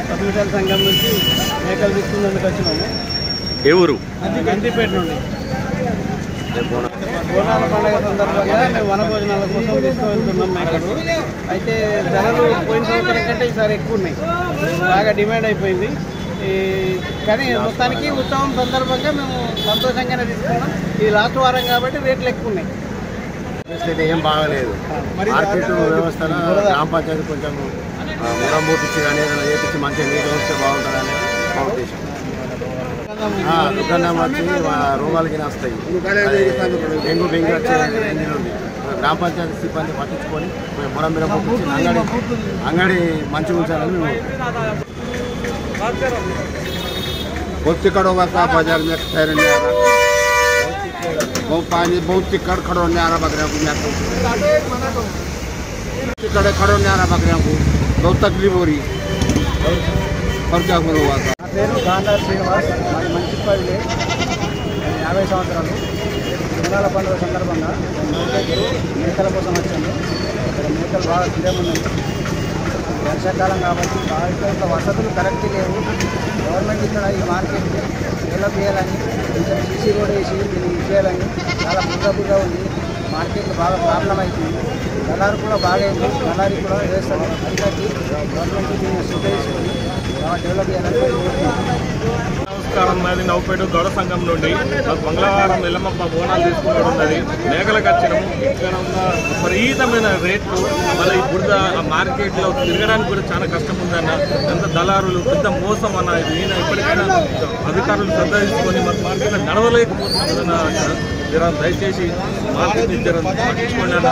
పశువుల సంఘం నుంచి మేకలు తీసుకున్నందుకు వచ్చినాము. ఏ ఊరు? గంటిపేట నుండి. బోనాల పండుగ సందర్భంగా మేము వనభోజనాల కోసం తీసుకువెళ్తున్నాం మేకలు. అయితే ధరలు పోయిన సంవత్సరం కంటే ఈసారి ఎక్కువ ఉన్నాయి, బాగా డిమాండ్ అయిపోయింది. కానీ మొత్తానికి ఉత్సవం సందర్భంగా మేము సంతోషంగానే తీసుకున్నాం. ఇది లాస్ట్ వారం కాబట్టి రేట్లు ఎక్కువ ఉన్నాయి. అయితే ఏం బాగాలేదు. మార్కెట్ వ్యవస్థలో గ్రామ పంచాయతీ కొంచెం మురమూర్తిచ్చి కానీ ఏదైనా చేపించి మంచిగా నీటి వస్తే బాగుంటుందని మా ఉద్దేశం. దుకాణం వచ్చి రోగాలకి వస్తాయి, డెంగ్యూ వచ్చే రేంజ్లో ఉంది. గ్రామ పంచాయతీ సిబ్బంది పట్టించుకొని మురం మీద పంపించి అంగడి మంచిగా ఉంచాలని మేము बहुत चिकड़ होगा साहब बाजार में ठहर नहीं आ रहा, बहुत पानी बहुत चिकड़ खड़ो नहीं आ रहा बकरियों को, चिकड़े खड़ो नहीं आ रहा बकरियों को, बहुत तकलीफ हो रही और क्या करो हुआ था. గాంధార్ శ్రీనివాస్, మంచిపల్లి, 50 సంవత్సరాలు. బోనాల పండుగ సందర్భంగా మేకల కోసం వచ్చాము. ఇక్కడ మేకలు బాగా తిరగమున్నాయి. వర్షాకాలం కాబట్టి బాగా వసతులు కరెక్ట్ లేవు. గవర్నమెంట్ ఇక్కడ ఈ మార్కెట్ డెవలప్ చేయాలని, కొంచెం సీసీ రోడ్ వేసి దీన్ని ఇచ్చేయాలని చాలా బుర్ర ఉంది. మార్కెట్ బాగా ప్రాబ్లం అవుతుంది. దళారు కూడా బాగైంది, దళారీ కూడా వేస్తారు. అందుకని గవర్నమెంట్ దీన్ని సుఖ చేసుకొని బాగా డెవలప్ చేయాలని కోరుకుంటున్నాం. నమస్కారం. మాది నౌపేట గౌడ సంఘం నుండి మంగళవారం ఎల్లమ్మ బోనాలు తీసుకుని ఉన్నది. మేకలకు వచ్చినాము. ఇక్కడ ఉన్న విపరీతమైన రేట్లు, మళ్ళీ ఈ బురద మార్కెట్లో తిరగడానికి కూడా చాలా కష్టం ఉందన్న. ఎంత దళారులు పెద్ద మోసం అన్న. ఈయన ఇప్పటికైనా అధికారులు శ్రద్ధ తీసుకొని మన మార్కెట్లో నడవలేకపోతున్న దయచేసి మార్కెట్ పట్టించుకోండి అన్న.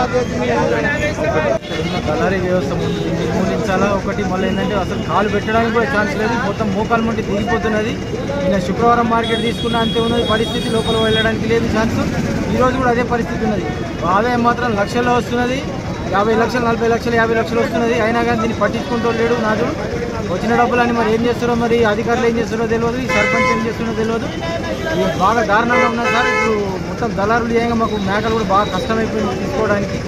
దళారీ వ్యవస్థ నిర్మూలించాలా ఒకటి. మళ్ళీ ఏంటంటే అసలు కాలు పెట్టడానికి కూడా ఛాన్స్ లేదు. మొత్తం మోకాలు మంటి దిగిపోతున్నది. నిన్న శుక్రవారం మార్కెట్ తీసుకున్న అంతే ఉన్నది పరిస్థితి. లోపల వెళ్ళడానికి లేదు ఛాన్స్. ఈరోజు కూడా అదే పరిస్థితి ఉన్నది. ఆదాయం మాత్రం లక్షల్లో వస్తున్నది. 50 లక్షలు 40 లక్షలు 50 లక్షలు వస్తున్నది. అయినా కానీ దీన్ని పట్టించుకుంటూ లేడు నాదుడు. వచ్చిన డబ్బులని మరి ఏం చేస్తారో, మరి అధికారులు ఏం చేస్తారో తెలియదు, ఈ సర్పంచ్ ఏం చేస్తారో తెలియదు. బాగా దారుణంగా ఉన్నది సార్. ఇప్పుడు మొత్తం దళారులు చేయంగా మాకు మేకలు కూడా బాగా కష్టమైపోయింది తీసుకోవడానికి.